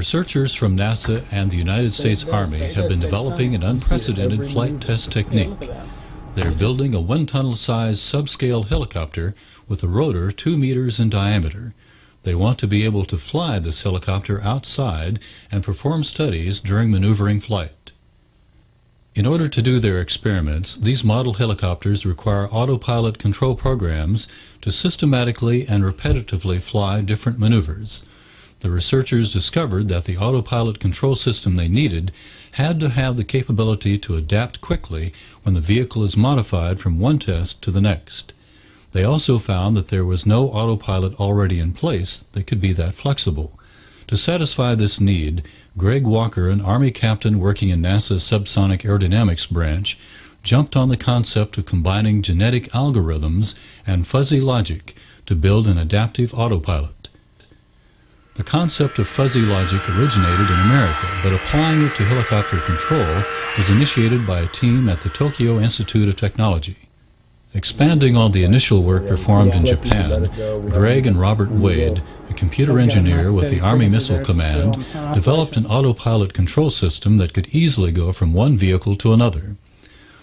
Researchers from NASA and the United States Army have been developing an unprecedented flight test technique. They're building a wind-tunnel-sized subscale helicopter with a rotor 2 meters in diameter. They want to be able to fly this helicopter outside and perform studies during maneuvering flight. In order to do their experiments, these model helicopters require autopilot control programs to systematically and repetitively fly different maneuvers. The researchers discovered that the autopilot control system they needed had to have the capability to adapt quickly when the vehicle is modified from one test to the next. They also found that there was no autopilot already in place that could be that flexible. To satisfy this need, Greg Walker, an Army captain working in NASA's subsonic aerodynamics branch, jumped on the concept of combining genetic algorithms and fuzzy logic to build an adaptive autopilot. The concept of fuzzy logic originated in America, but applying it to helicopter control was initiated by a team at the Tokyo Institute of Technology. Expanding on the initial work performed in Japan, Greg and Robert Wade, a computer engineer with the Army Missile Command, developed an autopilot control system that could easily go from one vehicle to another.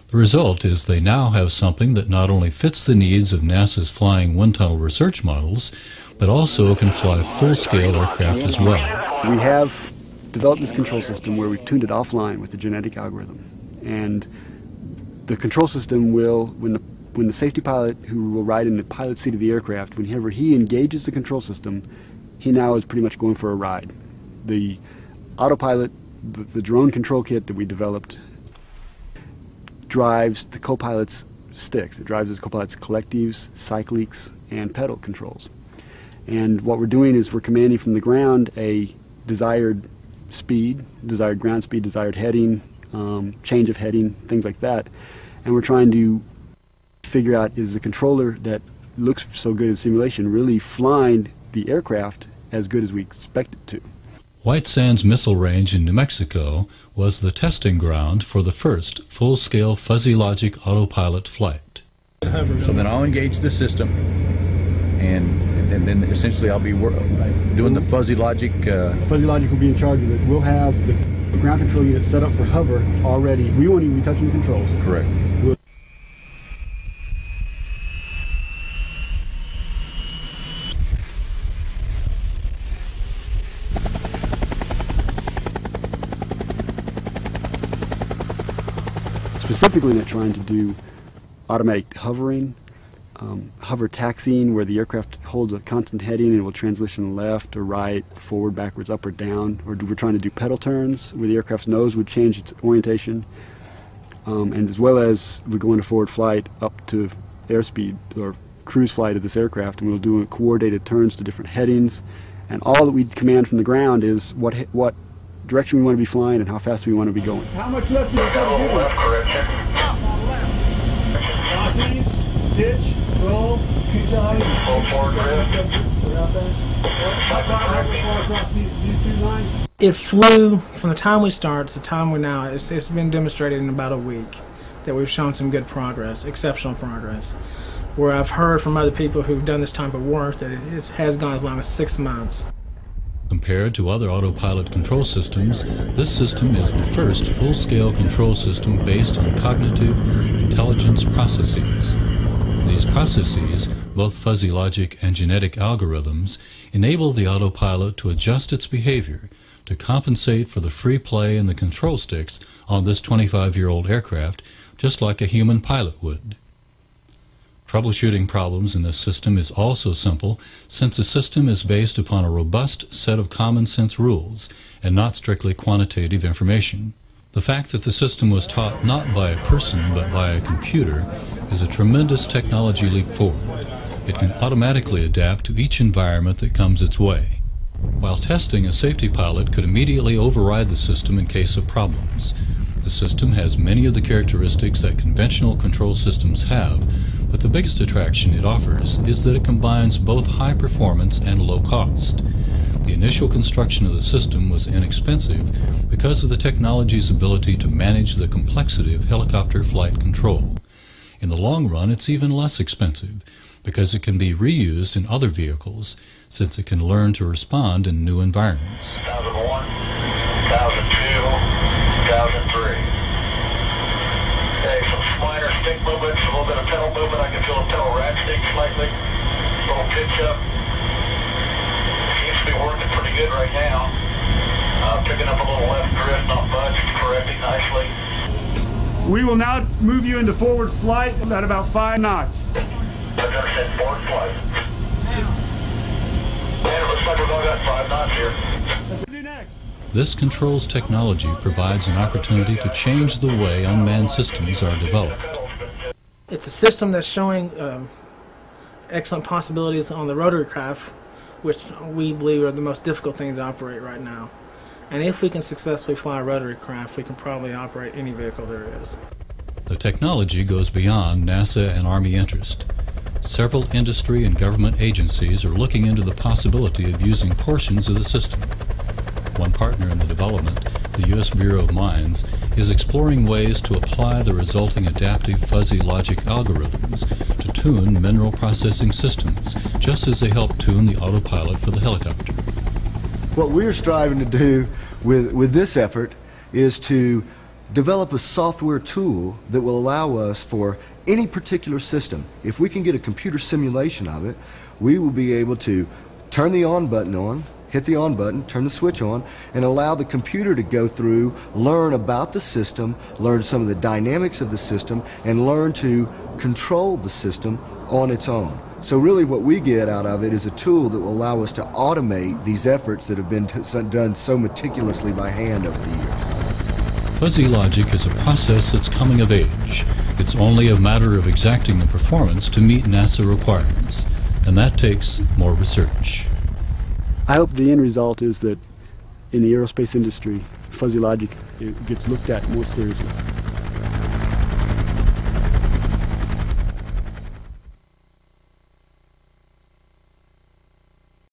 The result is they now have something that not only fits the needs of NASA's flying wind tunnel research models, but also can fly full-scale aircraft as well. We have developed this control system where we've tuned it offline with a genetic algorithm. And the control system will, when the safety pilot who will ride in the pilot seat of the aircraft, whenever he engages the control system, he now is pretty much going for a ride. The autopilot, the drone control kit that we developed, drives the co-pilot's sticks. It drives his co-pilot's collectives, cyclics, and pedal controls. And what we're doing is we're commanding from the ground a desired speed, desired ground speed, desired heading, change of heading, things like that. And we're trying to figure out, is the controller that looks so good in simulation really flying the aircraft as good as we expect it to? White Sands Missile Range in New Mexico was the testing ground for the first full-scale fuzzy logic autopilot flight. So then I'll engage the system, and then essentially I'll be doing the fuzzy logic. Fuzzy logic will be in charge of it. We'll have the ground control unit set up for hover already. We won't even be touching the controls. Correct. Specifically, they're trying to do automatic hovering, hover taxiing, where the aircraft holds a constant heading and will transition left or right, forward, backwards, up or down. Or we're trying to do pedal turns, where the aircraft's nose would change its orientation. And as well as we go into forward flight up to airspeed or cruise flight of this aircraft, and we'll do coordinated turns to different headings. And all that we command from the ground is what direction we want to be flying and how fast we want to be going. How much left do you tell me? Velocities, pitch, roll, across these two lines. It flew from the time we started to the time we're now. It's been demonstrated in about a week that we've shown some good progress, exceptional progress. Where I've heard from other people who've done this type of work that it has gone as long as 6 months. Compared to other autopilot control systems, this system is the first full-scale control system based on cognitive intelligence processes. These processes, both fuzzy logic and genetic algorithms, enable the autopilot to adjust its behavior to compensate for the free play in the control sticks on this 25-year-old aircraft, just like a human pilot would. Troubleshooting problems in this system is also simple, since the system is based upon a robust set of common sense rules and not strictly quantitative information. The fact that the system was taught not by a person but by a computer is a tremendous technology leap forward. It can automatically adapt to each environment that comes its way. While testing, a safety pilot could immediately override the system in case of problems. The system has many of the characteristics that conventional control systems have, but the biggest attraction it offers is that it combines both high performance and low cost. The initial construction of the system was inexpensive because of the technology's ability to manage the complexity of helicopter flight control. In the long run, it's even less expensive because it can be reused in other vehicles, since it can learn to respond in new environments. 2001, 2002, 2003. Okay, some minor stick movements, a little bit of pedal movement. I can feel the pedal ratcheting slightly, a little pitch up. Seems to be working pretty good right now. Picking up a little left drift, not much, correcting nicely. We will now move you into forward flight at about 5 knots. I understand forward flight. And it looks like we're going at 5 knots here. Let's do next. This controls technology provides an opportunity to change the way unmanned systems are developed. It's a system that's showing excellent possibilities on the rotary craft, which we believe are the most difficult things to operate right now. And if we can successfully fly a rotary craft, we can probably operate any vehicle there is. The technology goes beyond NASA and Army interest. Several industry and government agencies are looking into the possibility of using portions of the system. One partner in the development, the U.S. Bureau of Mines, is exploring ways to apply the resulting adaptive fuzzy logic algorithms to tune mineral processing systems, just as they help tune the autopilot for the helicopter. What we're striving to do with this effort is to develop a software tool that will allow us for any particular system. If we can get a computer simulation of it, we will be able to turn the on button on, hit the on button, turn the switch on, and allow the computer to go through, learn about the system, learn some of the dynamics of the system, and learn to control the system on its own. So really what we get out of it is a tool that will allow us to automate these efforts that have been done so meticulously by hand over the years. Fuzzy logic is a process that's coming of age. It's only a matter of exacting the performance to meet NASA requirements, and that takes more research. I hope the end result is that in the aerospace industry, fuzzy logic gets looked at more seriously.